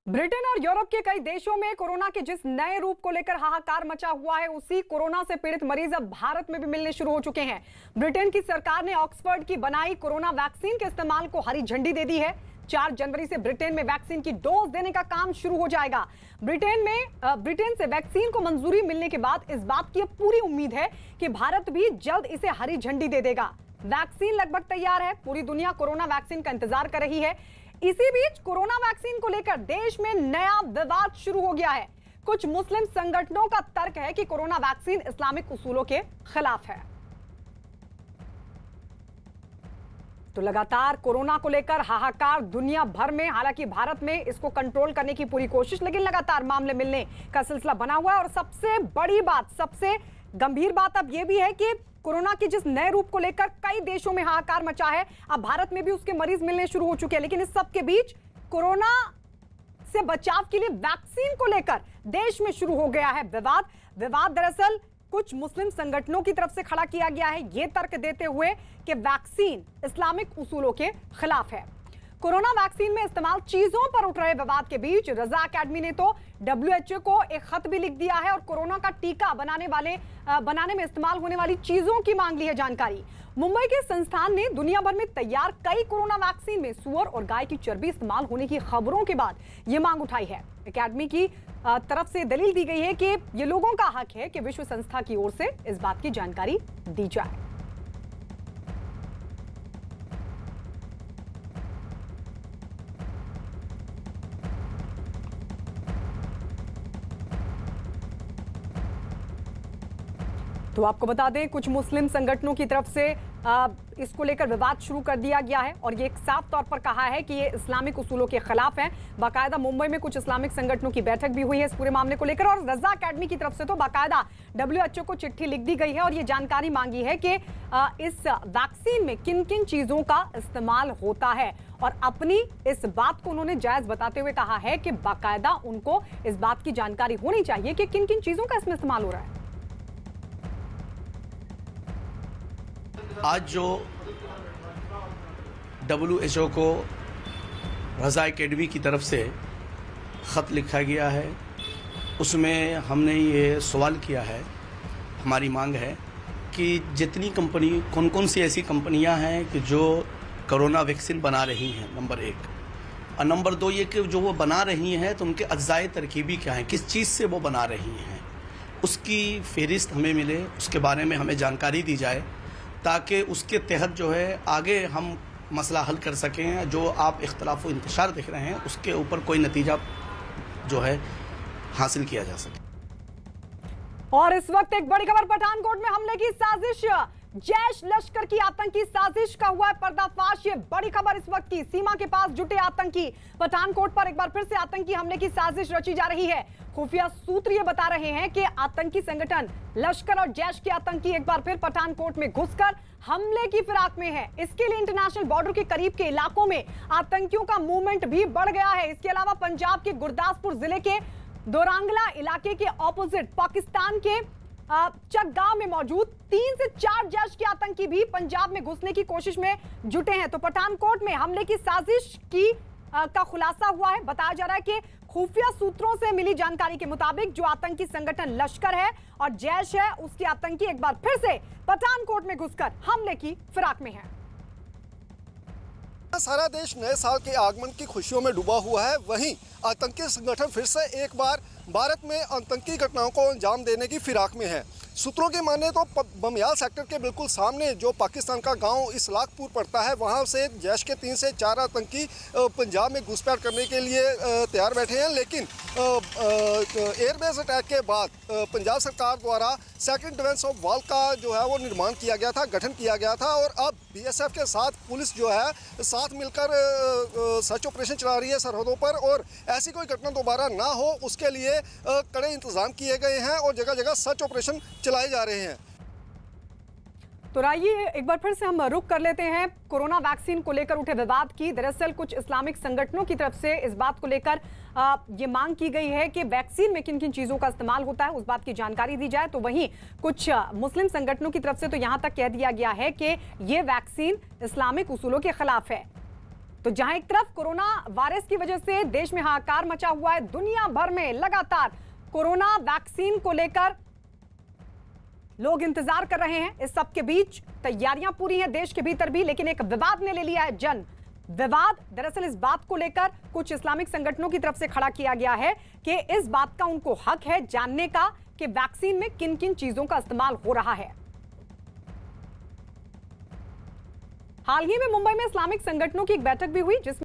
Britain और Europe के कई देशों में कोरोना के जिस नए रूप को लेकर हाहाकार मचा हुआ है, उसी कोरोना से पीड़ित मरीज अब भारत में भी मिलने शुरू हो चुके हैं। ब्रिटेन की सरकार ने ऑक्सफोर्ड की बनाई कोरोना वैक्सीन के इस्तेमाल को हरी झंडी दे दी है। 4 जनवरी से ब्रिटेन में वैक्सीन की डोज देने का काम शुरू हो जाएगा। ब्रिटेन से वैक्सीन को मंजूरी मिलने के बाद इस बात की पूरी उम्मीद है कि भारत भी जल्द इसे हरी झंडी दे देगा। वैक्सीन लगभग तैयार है। पूरी दुनिया कोरोना वैक्सीन का इंतजार कर रही है। इसी बीच कोरोना वैक्सीन को लेकर देश में नया विवाद शुरू हो गया है। कुछ मुस्लिम संगठनों का तर्क है कि कोरोना वैक्सीन इस्लामिक उसूलों के खिलाफ है। तो लगातार कोरोना को लेकर हाहाकार दुनिया भर में, हालांकि भारत में इसको कंट्रोल करने की पूरी कोशिश, लेकिन लगातार मामले मिलने का सिलसिला बना हुआ है। और सबसे बड़ी बात, सबसे गंभीर बात अब यह भी है कि कोरोना के जिस नए रूप को लेकर कई देशों में हाहाकार मचा है, अब भारत में भी उसके मरीज मिलने शुरू हो चुके हैं। लेकिन इस सब के बीच कोरोना से बचाव के लिए वैक्सीन को लेकर देश में शुरू हो गया है विवाद दरअसल कुछ मुस्लिम संगठनों की तरफ से खड़ा किया गया है, यह तर्क देते हुए कि वैक्सीन इस्लामिक उसूलों के खिलाफ है। कोरोना वैक्सीन में इस्तेमाल चीजों पर उठ रहे विवाद के बीच रजा अकेडमी ने तो WHO को एक खत भी लिख दिया है और कोरोना का टीका बनाने में इस्तेमाल होने वाली चीजों की मांग ली है जानकारी। मुंबई के संस्थान ने दुनिया भर में तैयार कई कोरोना वैक्सीन में सुअर और गाय की चर्बी इस्तेमाल होने की खबरों के बाद यह मांग उठाई है। अकेडमी की तरफ से दलील दी गई है कि यह लोगों का हक है कि विश्व संस्था की ओर से इस बात की जानकारी दी जाए। तो आपको बता दें, कुछ मुस्लिम संगठनों की तरफ से इसको लेकर विवाद शुरू कर दिया गया है और ये एक साफ तौर पर कहा है कि ये इस्लामिक उसूलों के खिलाफ है। बाकायदा मुंबई में कुछ इस्लामिक संगठनों की बैठक भी हुई है इस पूरे मामले को लेकर और रजा अकेडमी की तरफ से तो बाकायदा WHO को चिट्ठी लिख दी गई है और ये जानकारी मांगी है कि इस वैक्सीन में किन किन चीजों का इस्तेमाल होता है। और अपनी इस बात को उन्होंने जायज बताते हुए कहा है कि बाकायदा उनको इस बात की जानकारी होनी चाहिए कि किन किन चीजों का इसमें इस्तेमाल हो रहा है। आज जो WHO को रजा अकेडमी की तरफ से ख़त लिखा गया है, उसमें हमने ये सवाल किया है, हमारी मांग है कि जितनी कंपनी, कौन कौन सी ऐसी कंपनियां हैं कि जो कोरोना वैक्सीन बना रही हैं, नंबर 1। और नंबर 2 ये कि जो वो बना रही हैं तो उनके अज्जाए तरकीबी क्या हैं, किस चीज़ से वो बना रही हैं, उसकी फ़हरिस्त हमें मिले, उसके बारे में हमें जानकारी दी जाए ताकि उसके तहत जो है आगे हम मसला हल कर सकें। जो आप इख्तलाफ व इंतशार देख रहे हैं उसके ऊपर कोई नतीजा जो है हासिल किया जा सके। और इस वक्त एक बड़ी खबर, पठानकोट में हमले की साजिश, जैश लश्कर की आतंकी साजिश का हुआ है पर्दाफाश। ये बड़ी खबर इस वक्त की, सीमा के पास जुटे आतंकी पठानकोट पर एक बार फिर से आतंकी हमले की साजिश रची जा रही है। खुफिया सूत्र ये बता रहे हैं कि आतंकी संगठन लश्कर और जैश के आतंकी एक बार फिर पठानकोट में घुसकर हमले की फिराक में है। इसके लिए इंटरनेशनल बॉर्डर के करीब के इलाकों में आतंकियों का मूवमेंट भी बढ़ गया है। इसके अलावा पंजाब के गुरदासपुर जिले के दोरांगला इलाके के ऑपोजिट पाकिस्तान के चक गांव में मौजूद 3 से 4 जैश के आतंकी भी पंजाब में घुसने की कोशिश में जुटे हैं। तो पठानकोट में हमले की साजिश का खुलासा हुआ है। बताया जा रहा है कि खुफिया सूत्रों से मिली जानकारी के मुताबिक जो आतंकी संगठन लश्कर है और जैश है, उसके आतंकी एक बार फिर से पठानकोट में घुसकर हमले की फिराक में है। सारा देश नए साल के आगमन की खुशियों में डूबा हुआ है, वहीं आतंकी संगठन फिर से एक बार भारत में आतंकी घटनाओं को अंजाम देने की फिराक में है। सूत्रों की माने तो बमियाल सेक्टर के बिल्कुल सामने जो पाकिस्तान का गांव इस्लाकपुर पड़ता है, वहां से जैश के 3 से 4 आतंकी पंजाब में घुसपैठ करने के लिए तैयार बैठे हैं। लेकिन एयरबेस अटैक के बाद पंजाब सरकार द्वारा सेकंड डिफेंस ऑफ वॉल का जो है वो निर्माण किया गया था, गठन किया गया था और अब BSF के साथ पुलिस जो है साथ मिलकर सर्च ऑपरेशन चला रही है सरहदों पर और ऐसी कोई घटना दोबारा ना हो उसके लिए कड़े इंतजाम किए गए हैं और जगह जगह सर्च ऑपरेशन चलाए जा रहे हैं। तो आइए एक बार फिर से हम रुख कर लेते हैं कोरोना वैक्सीन को लेकर उठे विवाद की। दरअसल कुछ इस्लामिक संगठनों की तरफ से इस बात को लेकर ये मांग की गई है कि वैक्सीन में किन किन चीजों का इस्तेमाल होता है, उस बात की जानकारी दी जाए। तो वहीं कुछ मुस्लिम संगठनों की तरफ से तो यहां तक कह दिया गया है कि ये वैक्सीन इस्लामिक उसूलों के खिलाफ है। तो जहां एक तरफ कोरोना वायरस की वजह से देश में हाहाकार मचा हुआ है, दुनिया भर में लगातार कोरोना वैक्सीन को लेकर लोग इंतजार कर रहे हैं। इस सब के बीच तैयारियां पूरी हैं देश के भीतर भी, लेकिन एक विवाद ने ले लिया है जन विवाद। दरअसल इस बात को लेकर कुछ इस्लामिक संगठनों की तरफ से खड़ा किया गया है कि इस बात का उनको हक है जानने का कि वैक्सीन में किन किन चीजों का इस्तेमाल हो रहा है। हाल ही में मुंबई में इस्लामिक संगठनों की एक बैठक भी हुई जिसमें